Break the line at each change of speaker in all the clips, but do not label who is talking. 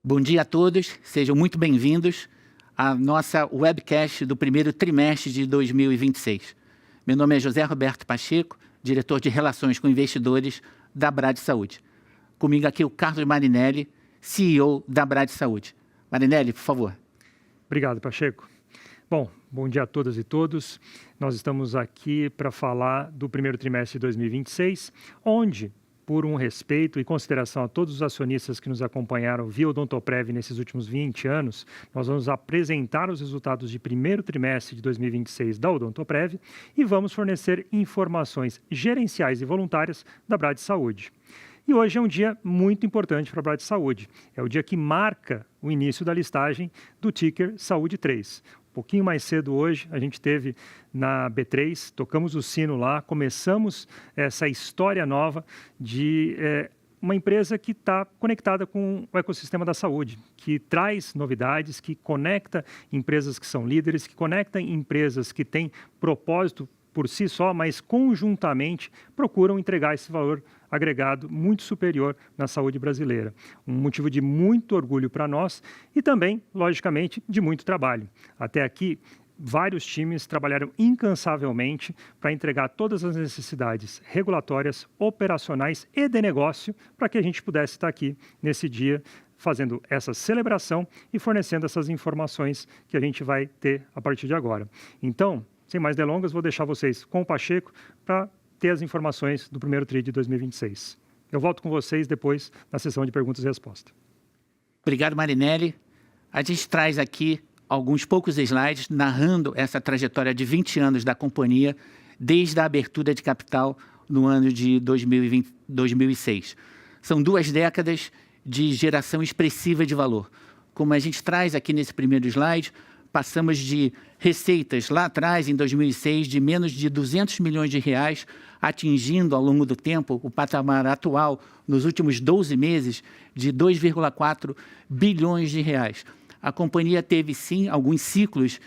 Bom dia a todos, sejam muito bem-vindos à nossa webcast do primeiro trimestre de 2026. Meu nome é José Roberto Pacheco, diretor de Relações com Investidores da Brad Saúde. Comigo aqui o Carlos Marinelli, CEO da Brad Saúde. Marinelli, por favor.
Obrigado, Pacheco. Bom dia a todas e todos. Nós estamos aqui para falar do primeiro trimestre de 2026, onde, por um respeito e consideração a todos os acionistas que nos acompanharam via Odontoprev nesses últimos 20 anos, nós vamos apresentar os resultados de primeiro trimestre de 2026 da Odontoprev e vamos fornecer informações gerenciais e voluntárias da Brad Saúde. E hoje é um dia muito importante para a Brad Saúde. É o dia que marca o início da listagem do ticker Saúde 3. Um pouquinho mais cedo hoje, a gente esteve na B3, tocamos o sino lá, começamos essa história nova de uma empresa que está conectada com o ecossistema da saúde, que traz novidades, que conecta empresas que são líderes, que conecta empresas que têm propósito por si só, mas conjuntamente procuram entregar esse valor agregado muito superior na saúde brasileira. Um motivo de muito orgulho para nós e também, logicamente, de muito trabalho. Até aqui, vários times trabalharam incansavelmente para entregar todas as necessidades regulatórias, operacionais e de negócio para que a gente pudesse estar aqui nesse dia fazendo essa celebração e fornecendo essas informações que a gente vai ter a partir de agora. Então, sem mais delongas, vou deixar vocês com o Pacheco para ter as informações do primeiro TRI de 2026. Eu volto com vocês depois na sessão de perguntas e respostas.
Obrigado, Marinelli. A gente traz aqui alguns poucos slides narrando essa trajetória de 20 anos da companhia desde a abertura de capital no ano de 2006. São 2 décadas de geração expressiva de valor. Como a gente traz aqui nesse primeiro slide, passamos de receitas lá atrás, em 2006, de menos de 200 milhões de reais, atingindo ao longo do tempo o patamar atual, nos últimos 12 meses, de 2,4 bilhões de reais. A companhia teve, sim, alguns ciclos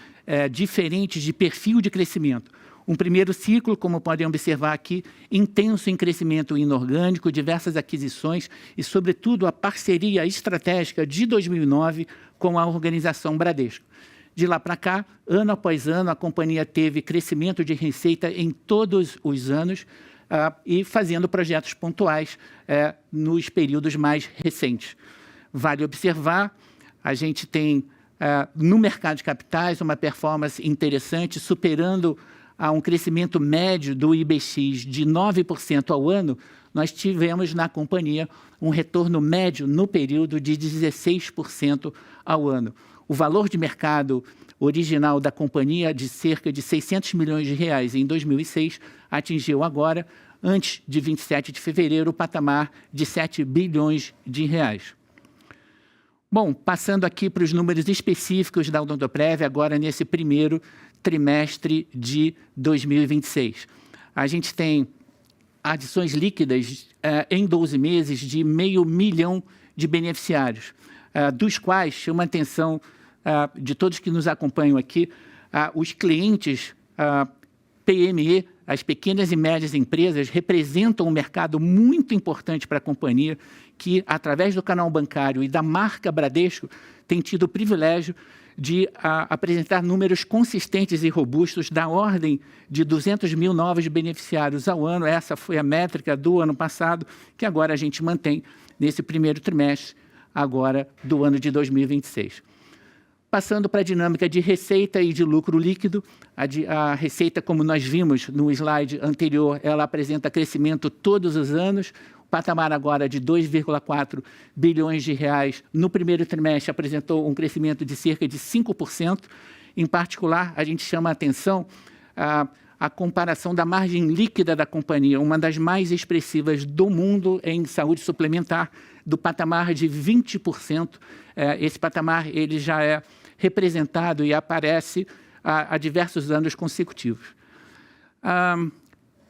diferentes de perfil de crescimento. Um primeiro ciclo, como podem observar aqui, intenso em crescimento inorgânico, diversas aquisições e, sobretudo, a parceria estratégica de 2009 com a organização Bradesco. De lá para cá, ano após ano, a companhia teve crescimento de receita em todos os anos e fazendo projetos pontuais nos períodos mais recentes. Vale observar, a gente tem no mercado de capitais uma performance interessante, superando um crescimento médio do IBX de 9% ao ano. Nós tivemos na companhia um retorno médio no período de 16% ao ano. O valor de mercado original da companhia, de cerca de 600 milhões de reais em 2006, atingiu agora, antes de 27 de fevereiro, o patamar de 7 bilhões de reais. Bom, passando aqui para os números específicos da Odontoprev, agora nesse primeiro trimestre de 2026. A gente tem adições líquidas em 12 meses de 500 mil de beneficiários, dos quais chama a atenção de todos que nos acompanham aqui, os clientes PME, as pequenas e médias empresas, representam um mercado muito importante para a companhia, que, através do canal bancário e da marca Bradesco, tem tido o privilégio de apresentar números consistentes e robustos da ordem de 200 mil novos beneficiários ao ano. Essa foi a métrica do ano passado, que agora a gente mantém nesse primeiro trimestre, agora do ano de 2026. Passando para a dinâmica de receita e de lucro líquido, a receita, como nós vimos no slide anterior, ela apresenta crescimento todos os anos. O patamar agora de 2,4 bilhões de reais no primeiro trimestre apresentou um crescimento de cerca de 5%. Em particular, a gente chama a atenção a comparação da margem líquida da companhia, uma das mais expressivas do mundo em saúde suplementar, do patamar de 20%. Esse patamar ele já é representado e aparece há diversos anos consecutivos.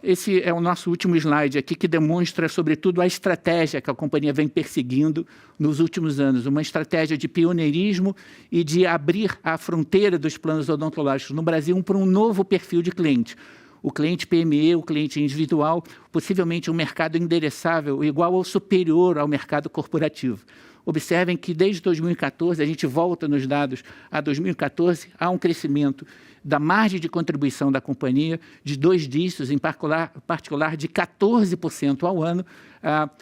Esse é o nosso último slide aqui, que demonstra, sobretudo, a estratégia que a companhia vem perseguindo nos últimos anos, uma estratégia de pioneirismo e de abrir a fronteira dos planos odontológicos no Brasil para um novo perfil de cliente. o cliente PME, o cliente individual, possivelmente um mercado endereçável igual ou superior ao mercado corporativo. Observem que desde 2014, a gente volta nos dados a 2014, há um crescimento da margem de contribuição da companhia de 2 dígitos, em particular de 14% ao ano,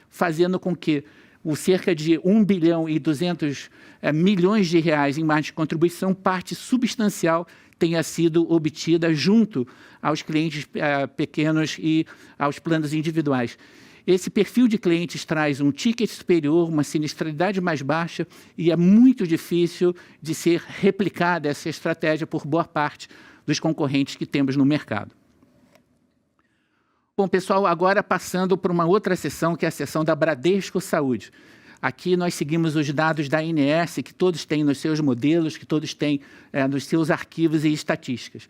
fazendo com que o cerca de 1 bilhão e 200 milhões de reais em margem de contribuição, parte substancial tenha sido obtida junto aos clientes pequenos e aos planos individuais. Esse perfil de clientes traz um ticket superior, uma sinistralidade mais baixa e é muito difícil de ser replicada essa estratégia por boa parte dos concorrentes que temos no mercado. Bom, pessoal, agora passando para uma outra seção, que é a seção da Bradesco Saúde. Aqui nós seguimos os dados da ANS, que todos têm nos seus modelos, que todos têm nos seus arquivos e estatísticas.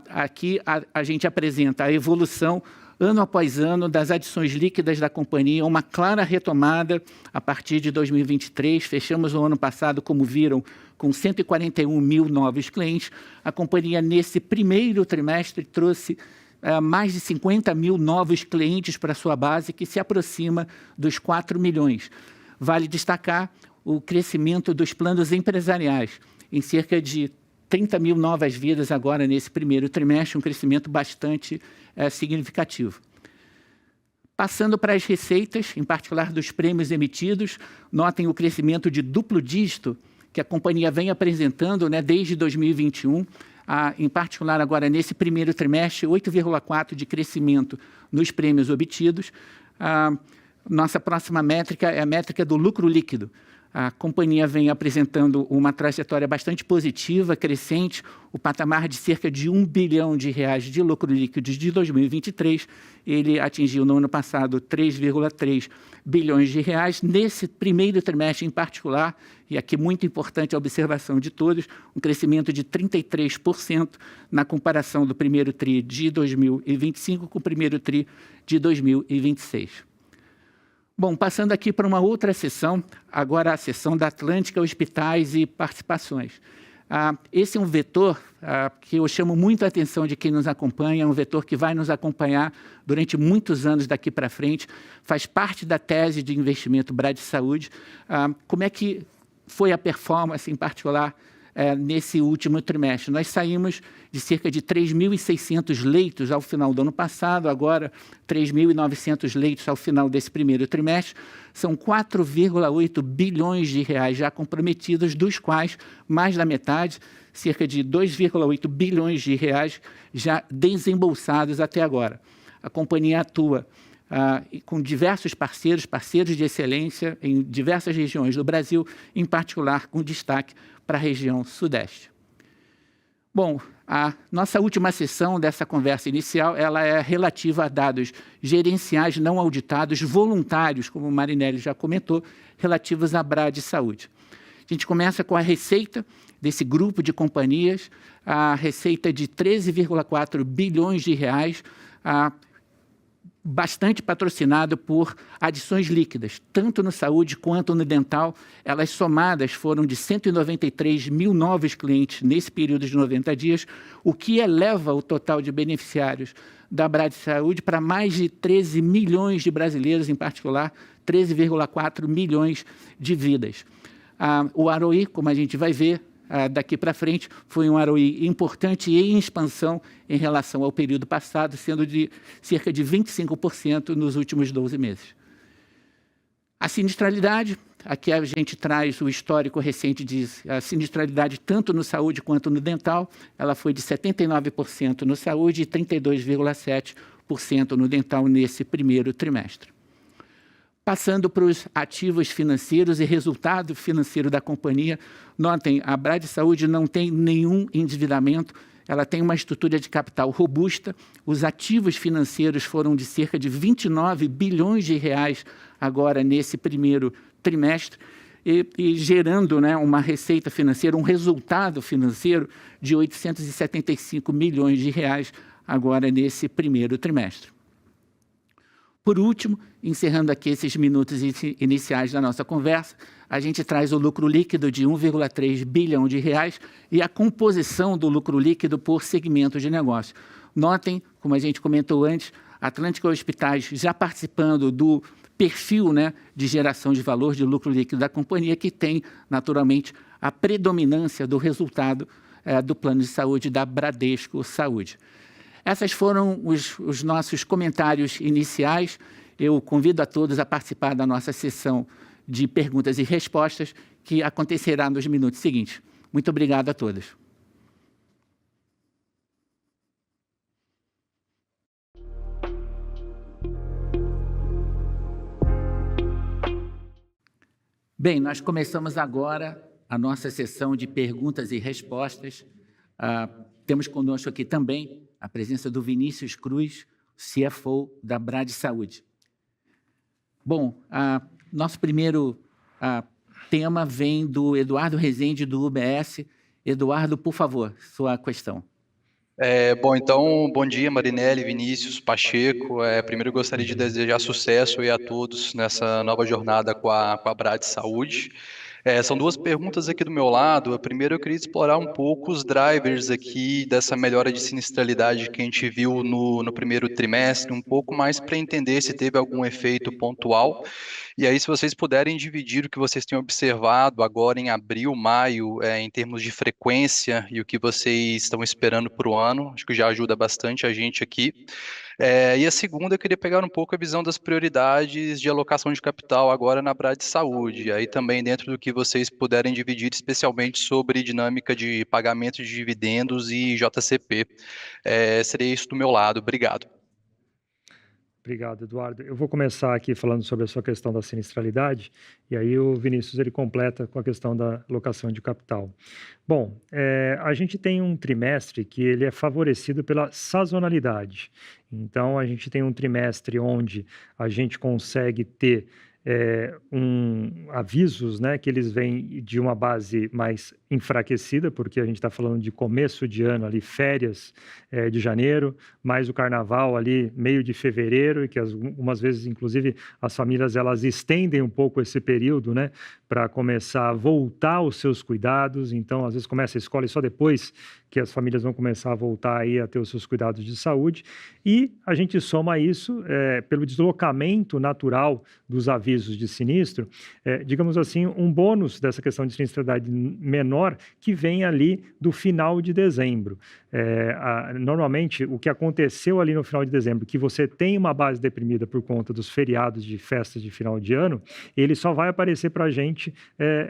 Aqui a gente apresenta a evolução ano após ano das adições líquidas da companhia, uma clara retomada a partir de 2023. Fechamos o ano passado, como viram, com 141 mil novos clientes. A companhia, nesse primeiro trimestre, trouxe mais de 50 mil novos clientes para a sua base, que se aproxima dos 4 milhões. Vale destacar o crescimento dos planos empresariais, em cerca de 30 mil novas vidas agora nesse primeiro trimestre, um crescimento bastante significativo. Passando para as receitas, em particular dos prêmios emitidos, notem o crescimento de duplo dígito que a companhia vem apresentando, desde 2021, em particular agora nesse primeiro trimestre, 8,4% de crescimento nos prêmios obtidos. Nossa próxima métrica é a métrica do lucro líquido. A companhia vem apresentando uma trajetória bastante positiva, crescente, o patamar de cerca de 1 bilhão de reais de lucro líquido de 2023. Ele atingiu no ano passado 3,3 bilhões de reais. Nesse primeiro trimestre em particular, e aqui muito importante a observação de todos, um crescimento de 33% na comparação do primeiro TRI de 2025 com o primeiro TRI de 2026. Bom, passando aqui para uma outra seção, agora a seção da Atlântica, Hospitais e Participações. Esse é um vetor que eu chamo muito a atenção de quem nos acompanha, é um vetor que vai nos acompanhar durante muitos anos daqui para frente, faz parte da tese de investimento Bradsaúde. Como é que foi a performance, em particular, nesse último trimestre? Nós saímos de cerca de 3.600 leitos ao final do ano passado, agora 3.900 leitos ao final desse primeiro trimestre. São 4,8 bilhões de reais já comprometidos, dos quais mais da metade, cerca de 2,8 bilhões de reais já desembolsados até agora. A companhia atua com diversos parceiros de excelência em diversas regiões do Brasil, em particular com destaque para a região Sudeste. Bom, a nossa última sessão dessa conversa inicial, ela é relativa a dados gerenciais não auditados, voluntários, como o Marinelli já comentou, relativos à Bradsaúde. A gente começa com a receita desse grupo de companhias, a receita de 13,4 bilhões de reais, bastante patrocinado por adições líquidas, tanto no saúde quanto no dental. Elas somadas foram de 193 mil novos clientes nesse período de 90 dias, o que eleva o total de beneficiários da Bradsaúde para mais de 13 milhões de brasileiros, em particular 13,4 milhões de vidas. O ROI, como a gente vai ver daqui para frente, foi um ROI importante e em expansão em relação ao período passado, sendo de cerca de 25% nos últimos 12 meses. A sinistralidade, aqui a gente traz o histórico recente de sinistralidade tanto no saúde quanto no dental, ela foi de 79% no saúde e 32,7% no dental nesse primeiro trimestre. Passando para os ativos financeiros e resultado financeiro da companhia, notem, a Bradsaúde não tem nenhum endividamento, ela tem uma estrutura de capital robusta, os ativos financeiros foram de cerca de 29 bilhões de reais agora nesse primeiro trimestre, e gerando uma receita financeira, um resultado financeiro de 875 milhões de reais agora nesse primeiro trimestre. Por último, encerrando aqui esses minutos iniciais da nossa conversa, a gente traz o lucro líquido de 1,3 bilhão de reais e a composição do lucro líquido por segmento de negócio. Notem, como a gente comentou antes, Atlântica Hospitais já participando do perfil, né, de geração de valor de lucro líquido da companhia, que tem, naturalmente, a predominância do resultado do plano de saúde da Bradesco Saúde. Esses foram os nossos comentários iniciais. Eu convido a todos a participar da nossa sessão de perguntas e respostas, que acontecerá nos minutos seguintes. Muito obrigado a todos. Bem, nós começamos agora a nossa sessão de perguntas e respostas. Temos conosco aqui também a presença do Vinícius Cruz, CFO da Brad Saúde. Bom, nosso primeiro tema vem do Eduardo Rezende, do UBS. Eduardo, por favor, sua questão.
Bom, então, bom dia, Marinelli, Vinícius, Pacheco. Primeiro, eu gostaria de desejar sucesso aí a todos nessa nova jornada com a Brad Saúde. São duas perguntas aqui do meu lado. A primeira, eu queria explorar um pouco os drivers aqui dessa melhora de sinistralidade que a gente viu no primeiro trimestre, um pouco mais para entender se teve algum efeito pontual. E aí, se vocês puderem dividir o que vocês têm observado agora em abril, maio, em termos de frequência e o que vocês estão esperando para o ano, acho que já ajuda bastante a gente aqui. E a segunda, eu queria pegar um pouco a visão das prioridades de alocação de capital agora na Brad Saúde. Aí também dentro do que vocês puderem dividir, especialmente sobre dinâmica de pagamento de dividendos e JCP. Seria isso do meu lado. Obrigado.
Obrigado, Eduardo. Eu vou começar aqui falando sobre a sua questão da sinistralidade, e aí o Vinícius ele completa com a questão da alocação de capital. Bom, a gente tem um trimestre que ele é favorecido pela sazonalidade. Então, a gente tem um trimestre onde a gente consegue ter avisos, né, que eles vêm de uma base mais enfraquecida, porque a gente está falando de começo de ano ali, férias de janeiro, mais o carnaval ali, meio de fevereiro, e que algumas vezes, inclusive, as famílias elas estendem um pouco esse período, né, para começar a voltar aos seus cuidados. Então, às vezes começa a escola e só depois que as famílias vão começar a voltar aí a ter os seus cuidados de saúde. E a gente soma isso pelo deslocamento natural dos avisos de sinistro, digamos assim, um bônus dessa questão de sinistralidade menor que vem ali do final de dezembro. Normalmente, o que aconteceu ali no final de dezembro, que você tem uma base deprimida por conta dos feriados de festas de final de ano, ele só vai aparecer para a gente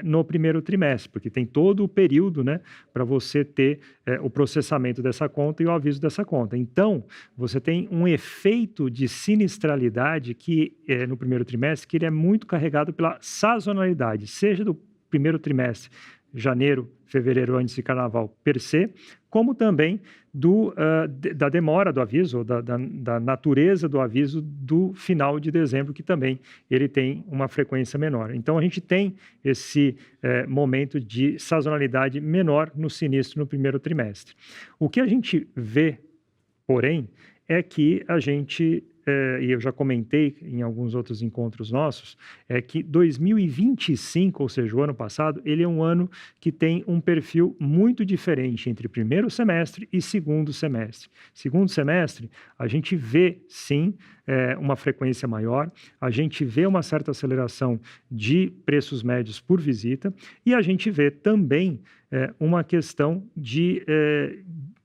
no primeiro trimestre, porque tem todo o período, né, para você ter o processamento dessa conta e o aviso dessa conta. Então, você tem um efeito de sinistralidade que, no primeiro trimestre, que ele é muito carregado pela sazonalidade, seja do primeiro trimestre, janeiro, fevereiro, antes de carnaval, per se, como também da demora do aviso, ou da natureza do aviso do final de dezembro, que também ele tem uma frequência menor. Então, a gente tem esse momento de sazonalidade menor no sinistro no primeiro trimestre. O que a gente vê, porém, é que a gente, e eu já comentei em alguns outros encontros nossos, é que 2025, ou seja, o ano passado, ele é um ano que tem um perfil muito diferente entre primeiro semestre e segundo semestre. Segundo semestre, a gente vê, sim, uma frequência maior, a gente vê uma certa aceleração de preços médios por visita e a gente vê também uma questão de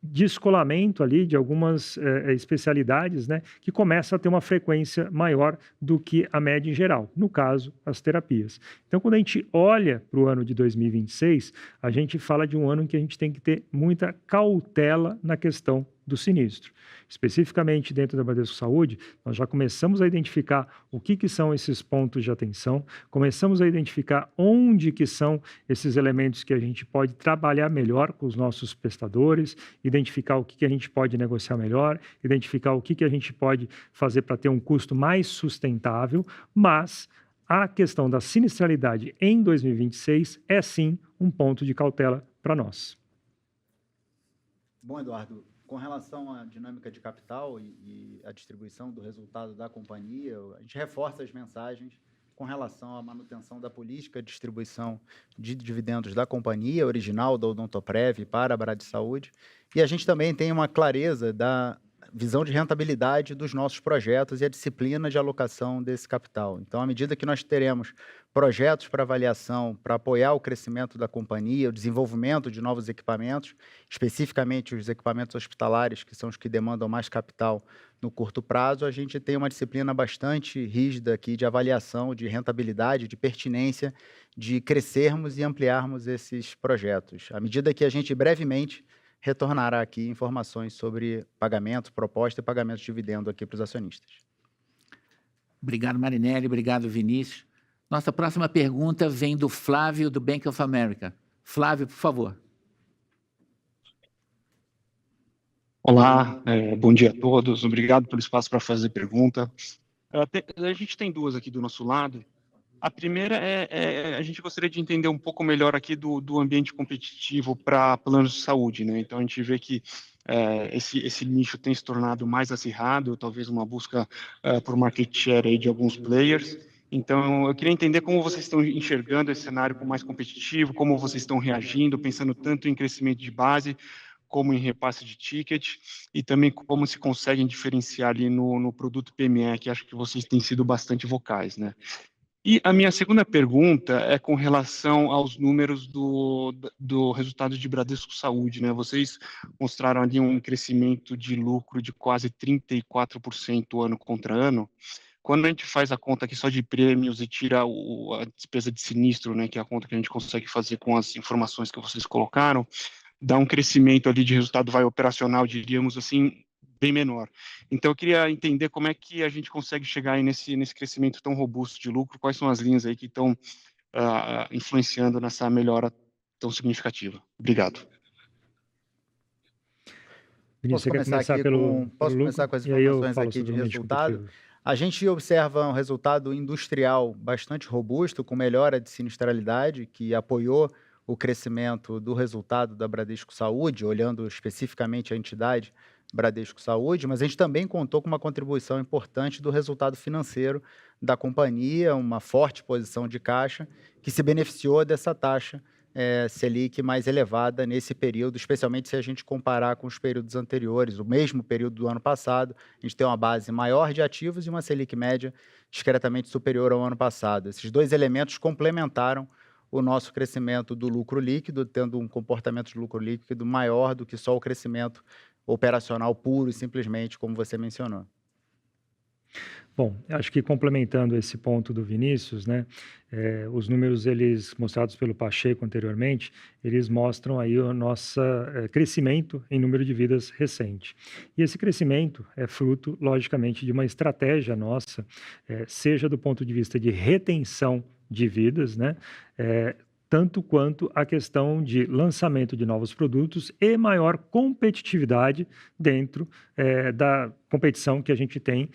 descolamento ali de algumas especialidades, né, que começa a ter uma frequência maior do que a média em geral, no caso, as terapias. Então, quando a gente olha para o ano de 2026, a gente fala de um ano em que a gente tem que ter muita cautela na questão do sinistro. Especificamente dentro da Bradesco Saúde, nós já começamos a identificar o que são esses pontos de atenção, começamos a identificar onde que são esses elementos que a gente pode trabalhar melhor com os nossos prestadores, identificar o que a gente pode negociar melhor, identificar o que a gente pode fazer para ter um custo mais sustentável, mas a questão da sinistralidade em 2026 é sim um ponto de cautela para nós.
Bom, Eduardo, com relação à dinâmica de capital e à distribuição do resultado da companhia, a gente reforça as mensagens com relação à manutenção da política de distribuição de dividendos da companhia original, da Odontoprev, para a Brad Saúde. E a gente também tem uma clareza da visão de rentabilidade dos nossos projetos e a disciplina de alocação desse capital. Então, à medida que nós teremos projetos para avaliação, para apoiar o crescimento da companhia, o desenvolvimento de novos equipamentos, especificamente os equipamentos hospitalares, que são os que demandam mais capital no curto prazo, a gente tem uma disciplina bastante rígida aqui de avaliação, de rentabilidade, de pertinência, de crescermos e ampliarmos esses projetos. À medida que a gente brevemente retornará aqui informações sobre pagamento, proposta e pagamento de dividendo aqui para os acionistas.
Obrigado, Marinelli. Obrigado, Vinícius. Nossa próxima pergunta vem do Flávio, do Bank of America. Flávio, por favor.
Olá, bom dia a todos. Obrigado pelo espaço para fazer pergunta. A gente tem duas aqui do nosso lado. A primeira a gente gostaria de entender um pouco melhor aqui do ambiente competitivo para planos de saúde, né? Então, a gente vê que esse nicho tem se tornado mais acirrado, talvez uma busca por market share aí de alguns players. Então, eu queria entender como vocês estão enxergando esse cenário como mais competitivo, como vocês estão reagindo, pensando tanto em crescimento de base, como em repasse de ticket, e também como se conseguem diferenciar ali no produto PME, que acho que vocês têm sido bastante vocais, né? E a minha segunda pergunta é com relação aos números do resultado de Bradesco Saúde, né? Vocês mostraram ali um crescimento de lucro de quase 34% ano contra ano. Quando a gente faz a conta aqui só de prêmios e tira a despesa de sinistro, né, que é a conta que a gente consegue fazer com as informações que vocês colocaram, dá um crescimento ali de resultado operacional, diríamos assim, bem menor. Então, eu queria entender como é que a gente consegue chegar aí nesse crescimento tão robusto de lucro, quais são as linhas aí que estão influenciando nessa melhora tão significativa. Obrigado.
Posso começar com as informações aqui de resultado? A gente observa um resultado industrial bastante robusto, com melhora de sinistralidade, que apoiou o crescimento do resultado da Bradesco Saúde, olhando especificamente a entidade Bradesco Saúde, mas a gente também contou com uma contribuição importante do resultado financeiro da companhia, uma forte posição de caixa, que se beneficiou dessa taxa Selic mais elevada nesse período, especialmente se a gente comparar com os períodos anteriores, o mesmo período do ano passado, a gente tem uma base maior de ativos e uma Selic média discretamente superior ao ano passado. Esses dois elementos complementaram o nosso crescimento do lucro líquido, tendo um comportamento de lucro líquido maior do que só o crescimento operacional puro e simplesmente, como você mencionou.
Bom, acho que complementando esse ponto do Vinícius, né, os números eles mostrados pelo Pacheco anteriormente, eles mostram aí o nosso crescimento em número de vidas recente. E esse crescimento é fruto, logicamente, de uma estratégia nossa, seja do ponto de vista de retenção de vidas, né, tanto quanto a questão de lançamento de novos produtos e maior competitividade dentro da competição que a gente tem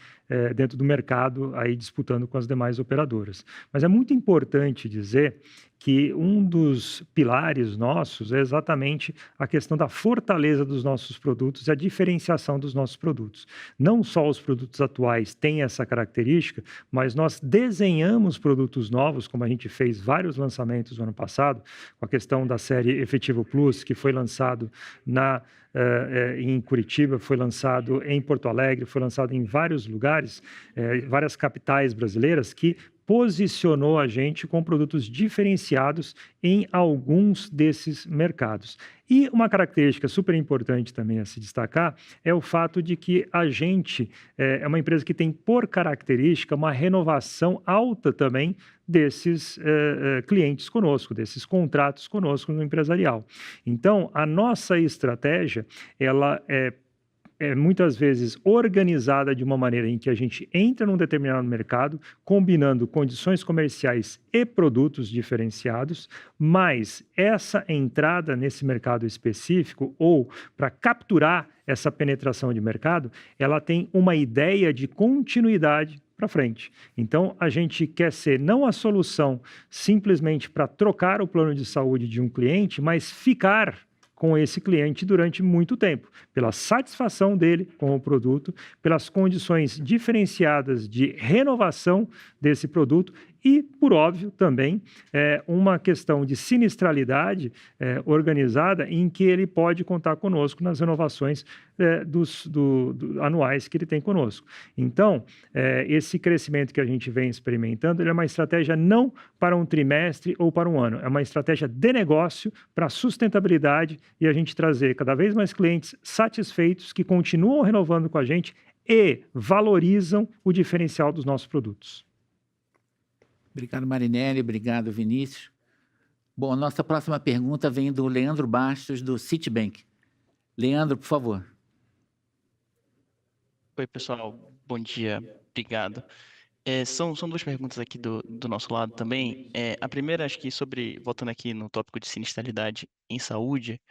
dentro do mercado, aí disputando com as demais operadoras. Mas é muito importante dizer que um dos pilares nossos é exatamente a questão da fortaleza dos nossos produtos e a diferenciação dos nossos produtos. Não só os produtos atuais têm essa característica, mas nós desenhamos produtos novos, como a gente fez vários lançamentos no ano passado, com a questão da série Efetivo Plus, que foi lançado em Curitiba, foi lançado em Porto Alegre, foi lançado em vários lugares, várias capitais brasileiras, que posicionou a gente com produtos diferenciados em alguns desses mercados. E uma característica super importante também a se destacar é o fato de que a gente é uma empresa que tem por característica uma renovação alta também desses clientes conosco, desses contratos conosco no empresarial. Então, a nossa estratégia, ela é muitas vezes organizada de uma maneira em que a gente entra num determinado mercado, combinando condições comerciais e produtos diferenciados, mas essa entrada nesse mercado específico, ou para capturar essa penetração de mercado, ela tem uma ideia de continuidade para frente. Então, a gente quer ser não a solução simplesmente para trocar o plano de saúde de um cliente, mas ficar com esse cliente durante muito tempo, pela satisfação dele com o produto, pelas condições diferenciadas de renovação desse produto e, por óbvio, também uma questão de sinistralidade organizada em que ele pode contar conosco nas renovações anuais que ele tem conosco. Então, esse crescimento que a gente vem experimentando, ele é uma estratégia não para um trimestre ou para um ano, é uma estratégia de negócio para sustentabilidade e a gente trazer cada vez mais clientes satisfeitos que continuam renovando com a gente e valorizam o diferencial dos nossos produtos.
Obrigado, Marinelli. Obrigado, Vinícius. Bom, a nossa próxima pergunta vem do Leandro Bastos, do Citibank. Leandro, por favor.
Oi, pessoal. Bom dia. Obrigado. São duas perguntas aqui do nosso lado também. A primeira, acho que voltando aqui no tópico de sinistralidade em saúde,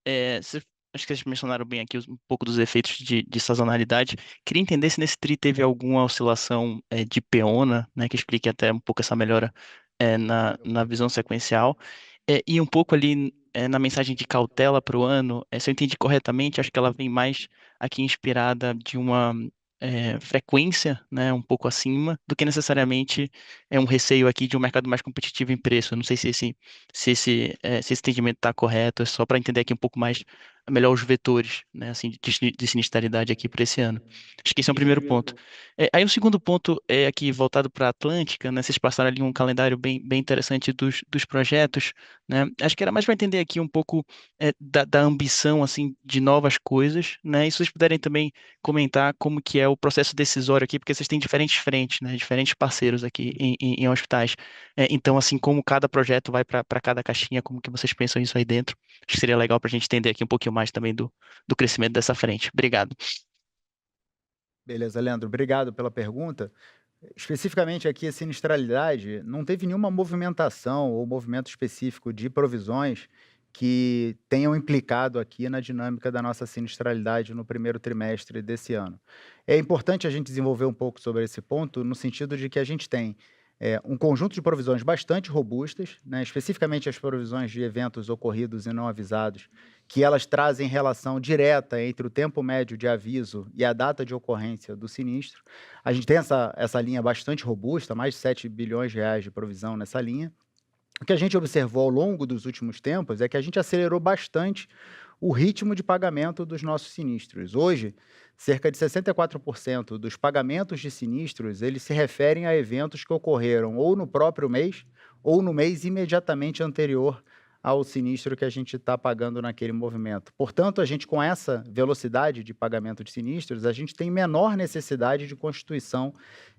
acho que vocês mencionaram bem aqui um pouco dos efeitos de sazonalidade. Queria entender se nesse TRI teve alguma oscilação de PEONA, né, que explique até um pouco essa melhora na visão sequencial. E um pouco ali na mensagem de cautela para o ano, se eu entendi corretamente, acho que ela vem mais aqui inspirada de uma frequência, né, um pouco acima, do que necessariamente um receio aqui de um mercado mais competitivo em preço. Eu não sei se esse entendimento está correto, é só para entender aqui um pouco mais melhor os vetores, né, assim, de sinistralidade aqui para esse ano. Acho que esse é o primeiro ponto. Aí o segundo ponto é aqui voltado para a Atlântica, né, vocês passaram ali um calendário bem interessante dos projetos, né, acho que era mais para entender aqui um pouco da ambição, assim, de novas coisas, né, e se vocês puderem também comentar como que é o processo decisório aqui, porque vocês têm diferentes frentes, né, diferentes parceiros aqui em hospitais. Então, assim, como cada projeto vai para cada caixinha, como que vocês pensam isso aí dentro? Acho que seria legal para a gente entender aqui um pouquinho mais também do crescimento dessa frente. Obrigado.
Beleza, Leandro, obrigado pela pergunta. Especificamente aqui, a sinistralidade, não teve nenhuma movimentação ou movimento específico de provisões que tenham implicado aqui na dinâmica da nossa sinistralidade no primeiro trimestre desse ano. É importante a gente desenvolver um pouco sobre esse ponto, no sentido de que a gente tem um conjunto de provisões bastante robustas, né, especificamente as provisões de eventos ocorridos e não avisados, que elas trazem relação direta entre o tempo médio de aviso e a data de ocorrência do sinistro. A gente tem essa linha bastante robusta, mais de 7 bilhões de reais de provisão nessa linha. O que a gente observou ao longo dos últimos tempos é que a gente acelerou bastante o ritmo de pagamento dos nossos sinistros. Hoje, cerca de 64% dos pagamentos de sinistros, eles se referem a eventos que ocorreram ou no próprio mês ou no mês imediatamente anterior ao sinistro que a gente está pagando naquele movimento. Portanto, a gente, com essa velocidade de pagamento de sinistros, a gente tem menor necessidade de constituição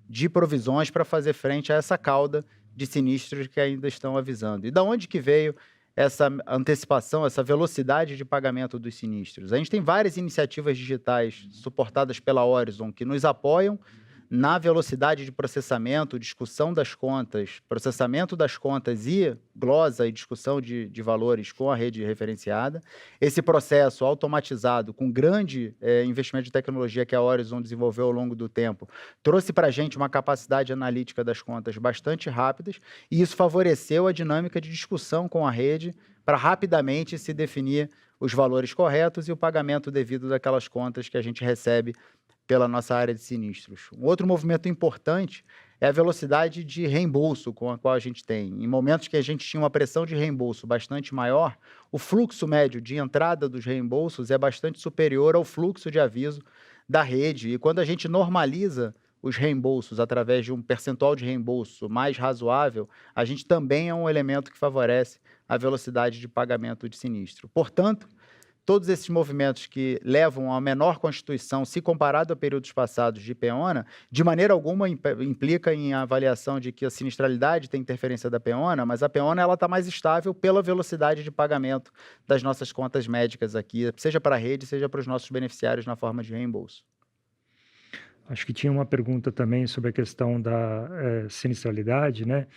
de provisões para fazer frente a essa cauda de sinistros que ainda estão avisando. E da onde que veio essa antecipação, essa velocidade de pagamento dos sinistros? A gente tem várias iniciativas digitais suportadas pela Horizon que nos apoiam na velocidade de processamento, discussão das contas, processamento das contas e glosa e discussão de valores com a rede referenciada. Esse processo automatizado, com grande investimento de tecnologia que a Horizon desenvolveu ao longo do tempo, trouxe para a gente uma capacidade analítica das contas bastante rápidas, e isso favoreceu a dinâmica de discussão com a rede para rapidamente se definir os valores corretos e o pagamento devido daquelas contas que a gente recebe pela nossa área de sinistros. Um outro movimento importante é a velocidade de reembolso com a qual a gente tem. Em momentos que a gente tinha uma pressão de reembolso bastante maior, o fluxo médio de entrada dos reembolsos é bastante superior ao fluxo de aviso da rede. E quando a gente normaliza os reembolsos através de um percentual de reembolso mais razoável, a gente também é um elemento que favorece a velocidade de pagamento de sinistro. Portanto, todos esses movimentos que levam a menor constituição, se comparado a períodos passados de PEONA, de maneira alguma implica em avaliação de que a sinistralidade tem interferência da PEONA, mas a PEONA está mais estável pela velocidade de pagamento das nossas contas médicas aqui, seja para a rede, seja para os nossos beneficiários na forma de reembolso.
Acho que tinha uma pergunta também sobre a questão da sinistralidade, né?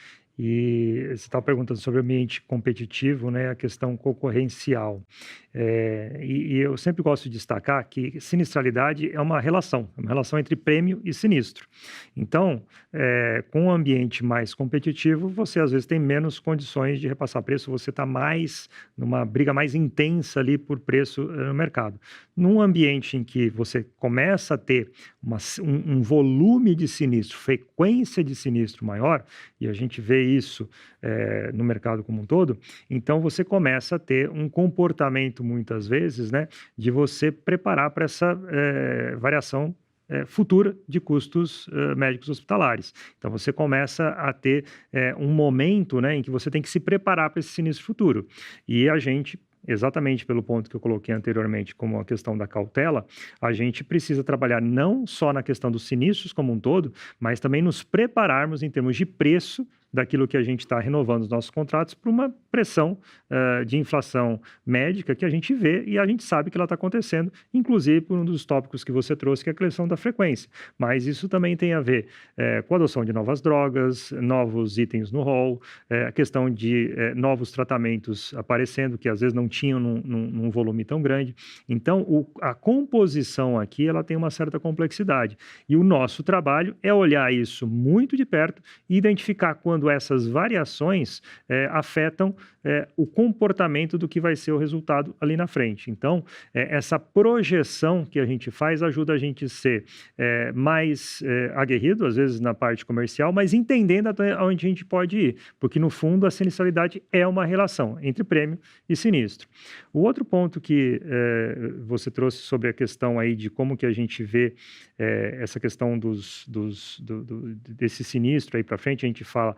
E você estava perguntando sobre o ambiente competitivo, né, a questão concorrencial. E eu sempre gosto de destacar que sinistralidade é uma relação entre prêmio e sinistro. Então, com um ambiente mais competitivo, você às vezes tem menos condições de repassar preço, você está mais numa briga mais intensa ali por preço no mercado. Num ambiente em que você começa a ter um volume de sinistro, frequência de sinistro maior, e a gente vê isso no mercado como um todo, então você começa a ter um comportamento, muitas vezes, né, de você preparar para essa variação futura de custos médicos hospitalares. Então, você começa a ter um momento, né, em que você tem que se preparar para esse sinistro futuro. E a gente, exatamente pelo ponto que eu coloquei anteriormente, como a questão da cautela, a gente precisa trabalhar não só na questão dos sinistros como um todo, mas também nos prepararmos em termos de preço daquilo que a gente está renovando os nossos contratos para uma pressão de inflação médica que a gente vê e a gente sabe que ela está acontecendo, inclusive por um dos tópicos que você trouxe, que é a questão da frequência. Mas isso também tem a ver com a adoção de novas drogas, novos itens no rol, a questão de novos tratamentos aparecendo, que às vezes não tinham num volume tão grande. Então, a composição aqui ela tem uma certa complexidade. E o nosso trabalho é olhar isso muito de perto e identificar quando essas variações afetam o comportamento do que vai ser o resultado ali na frente. Então, essa projeção que a gente faz ajuda a gente a ser mais aguerrido, às vezes na parte comercial, mas entendendo até onde a gente pode ir, porque no fundo a sinistralidade é uma relação entre prêmio e sinistro. O outro ponto que você trouxe sobre a questão aí de como que a gente vê essa questão desse sinistro aí para frente, a gente fala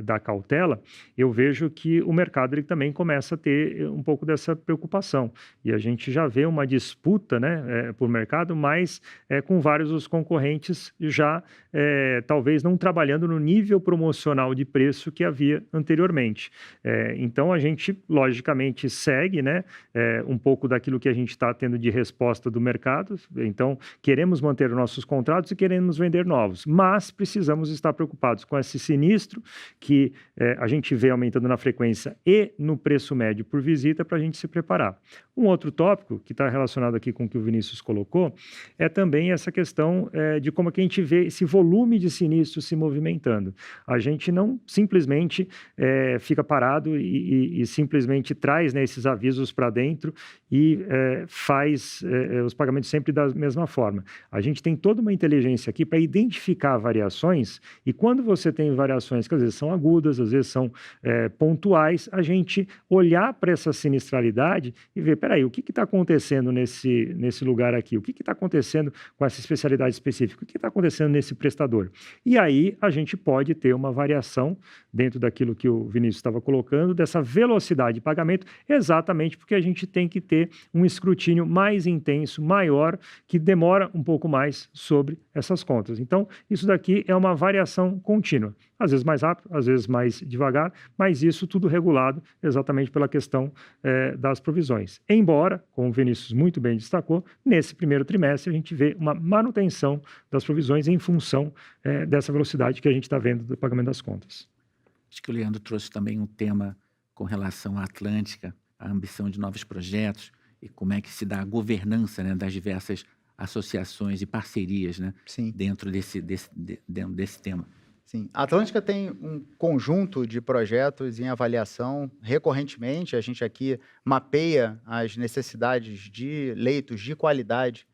da cautela, eu vejo que o mercado ele também começa a ter um pouco dessa preocupação. E a gente já vê uma disputa, né, por mercado, mas com vários dos concorrentes já talvez não trabalhando no nível promocional de preço que havia anteriormente. Então a gente, logicamente, segue, né, um pouco daquilo que a gente está tendo de resposta do mercado. Então, queremos manter os nossos contratos e queremos vender novos, mas precisamos estar preocupados com esse sinistro que a gente vê aumentando na frequência e no preço médio por visita para a gente se preparar. Um outro tópico que está relacionado aqui com o que o Vinícius colocou é também essa questão de como que a gente vê esse volume de sinistros se movimentando. A gente não simplesmente fica parado e simplesmente traz, né, esses avisos para dentro e faz os pagamentos sempre da mesma forma. A gente tem toda uma inteligência aqui para identificar variações e quando você tem variações que às vezes são agudas, às vezes são pontuais, a gente olhar para essa sinistralidade e ver, peraí, o que está acontecendo nesse lugar aqui? O que está acontecendo com essa especialidade específica? O que está acontecendo nesse prestador? E aí a gente pode ter uma variação dentro daquilo que o Vinícius estava colocando, dessa velocidade de pagamento, exatamente porque a gente tem que ter um escrutínio mais intenso, maior, que demora um pouco mais sobre essas contas. Então, isso daqui é uma variação contínua. Às vezes mais rápido, às vezes mais devagar, mas isso tudo regulado exatamente pela questão das provisões. Embora, como o Vinícius muito bem destacou, nesse primeiro trimestre a gente vê uma manutenção das provisões em função dessa velocidade que a gente está vendo do pagamento das contas.
Acho que o Leandro trouxe também um tema com relação à Atlântica, a ambição de novos projetos e como é que se dá a governança, né, das diversas associações e parcerias, né,
Sim.
dentro desse tema.
Sim. A Atlântica tem um conjunto de projetos em avaliação recorrentemente. A gente aqui mapeia as necessidades de leitos de qualidade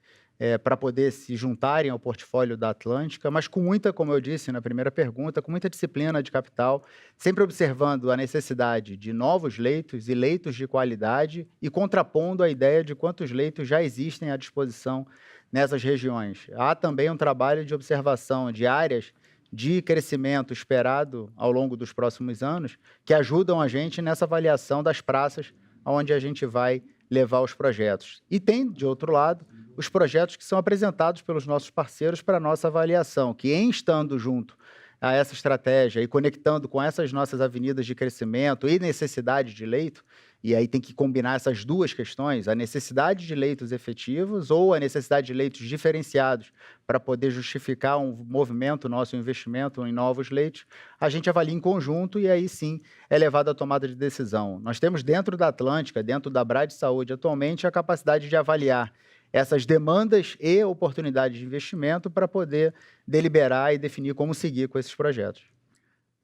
para poder se juntarem ao portfólio da Atlântica, mas com muita, como eu disse na primeira pergunta, com muita disciplina de capital, sempre observando a necessidade de novos leitos e leitos de qualidade e contrapondo a ideia de quantos leitos já existem à disposição nessas regiões. Há também um trabalho de observação de áreas de crescimento esperado ao longo dos próximos anos, que ajudam a gente nessa avaliação das praças onde a gente vai levar os projetos. E tem, de outro lado, os projetos que são apresentados pelos nossos parceiros para a nossa avaliação, que em estando junto a essa estratégia e conectando com essas nossas avenidas de crescimento e necessidade de leito, E aí tem que combinar essas duas questões, a necessidade de leitos efetivos ou a necessidade de leitos diferenciados para poder justificar um movimento nosso, um investimento em novos leitos. A gente avalia em conjunto e aí sim é levado à tomada de decisão. Nós temos dentro da Atlântica, dentro da Brad Saúde atualmente, a capacidade de avaliar essas demandas e oportunidades de investimento para poder deliberar e definir como seguir com esses projetos.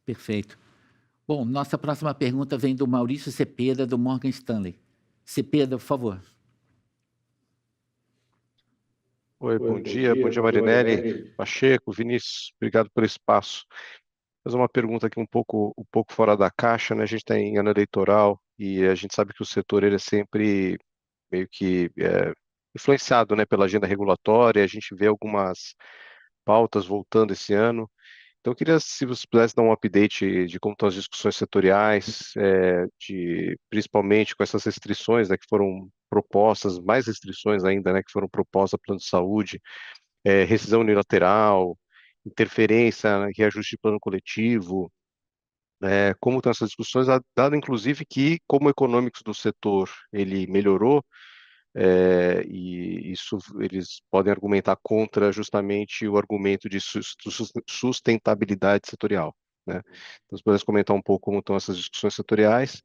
Perfeito. Bom, nossa próxima pergunta vem do Maurício Cepeda, do Morgan Stanley. Cepeda, por favor.
Oi, bom dia Marinelli, Pacheco, Vinícius, obrigado pelo espaço. Vou fazer uma pergunta aqui um pouco fora da caixa, né? A gente está em ano eleitoral e a gente sabe que o setor ele é sempre meio que influenciado, né, pela agenda regulatória, a gente vê algumas pautas voltando esse ano. Então, eu queria, se você pudesse dar um update de como estão as discussões setoriais, principalmente com essas restrições, né, que foram propostas, mais restrições ainda, né, que foram propostas ao plano de saúde, rescisão unilateral, interferência, reajuste de plano coletivo, como estão essas discussões, dado inclusive que, como econômicos do setor ele melhorou, e isso eles podem argumentar contra justamente o argumento de sustentabilidade setorial, né? Então, se pudesse comentar um pouco como estão essas discussões setoriais.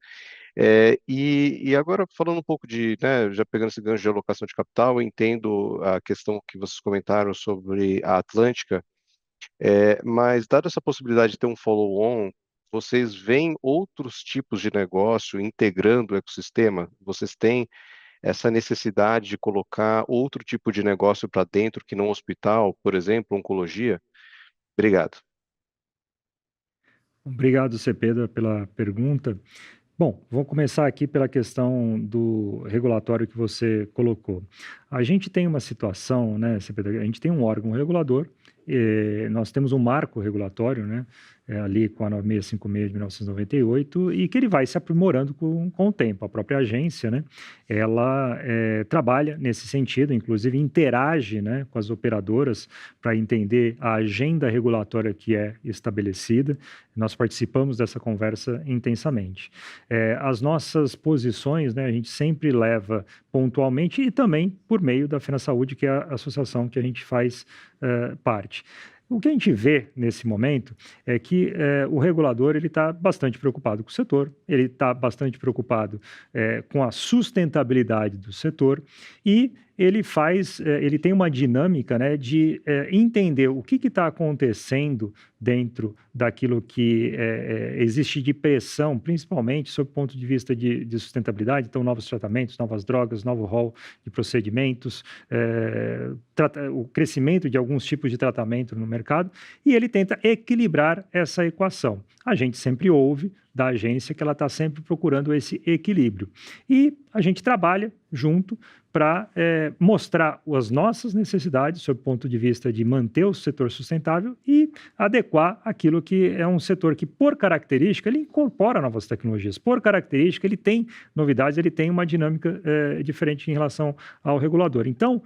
E agora, falando um pouco de, né, já pegando esse gancho de alocação de capital, eu entendo a questão que vocês comentaram sobre a Atlântica, mas dada essa possibilidade de ter um follow-on, vocês veem outros tipos de negócio integrando o ecossistema? Vocês têm essa necessidade de colocar outro tipo de negócio para dentro que não hospital, por exemplo, oncologia? Obrigado.
Obrigado, Cepeda, pela pergunta. Bom, vamos começar aqui pela questão do regulatório que você colocou. A gente tem uma situação, né, Cepeda, a gente tem um órgão regulador, nós temos um marco regulatório, né, ali com a 9656 de 1998, e que ele vai se aprimorando com o tempo. A própria agência, né, ela trabalha nesse sentido, inclusive interage, né, com as operadoras para entender a agenda regulatória que é estabelecida. Nós participamos dessa conversa intensamente. As nossas posições, né, a gente sempre leva pontualmente e também por meio da FenaSaúde, que é a associação que a gente faz parte. O que a gente vê nesse momento é que o regulador ele está bastante preocupado com o setor, ele está bastante preocupado com a sustentabilidade do setor e ele tem uma dinâmica, né, de entender o que está acontecendo dentro daquilo que existe de pressão, principalmente sob o ponto de vista de sustentabilidade, então novos tratamentos, novas drogas, novo rol de procedimentos, o crescimento de alguns tipos de tratamento no mercado, e ele tenta equilibrar essa equação. A gente sempre ouve da agência que ela está sempre procurando esse equilíbrio. E a gente trabalha junto para mostrar as nossas necessidades sob o ponto de vista de manter o setor sustentável e adequar aquilo que é um setor que, por característica, ele incorpora novas tecnologias. Por característica, ele tem novidades, ele tem uma dinâmica diferente em relação ao regulador. Então,